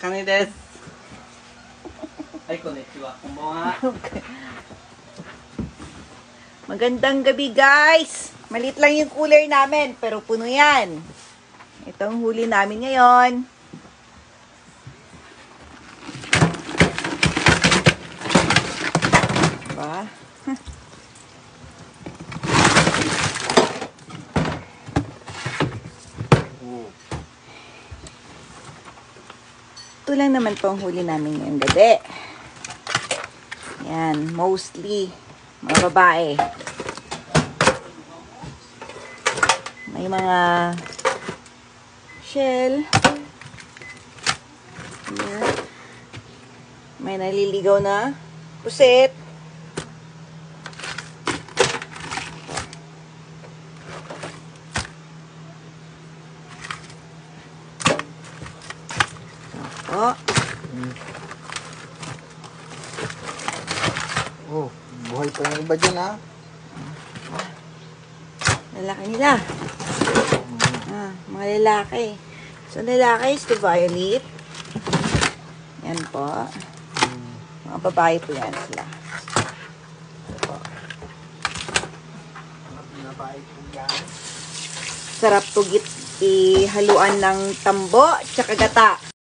Kani des. Ay, konnichiwa. Kumbawa. Magandang gabi, guys. Maliit lang yung cooler namin, pero puno yan. Ito ang huli namin ngayon. Diba? Ito lang naman po ang huli namin ngayong gabi. Yan, mostly mga babae. May mga shell. Here. May naliligaw na pusit. Oh. Oh, buhay pa yung iba dyan, ha? Lalaki nila. Mga lalaki. So, lalaki is to violet. Yan po. Mga babae po yan sila. Sarap to ihaluan ng tambo tsaka gata.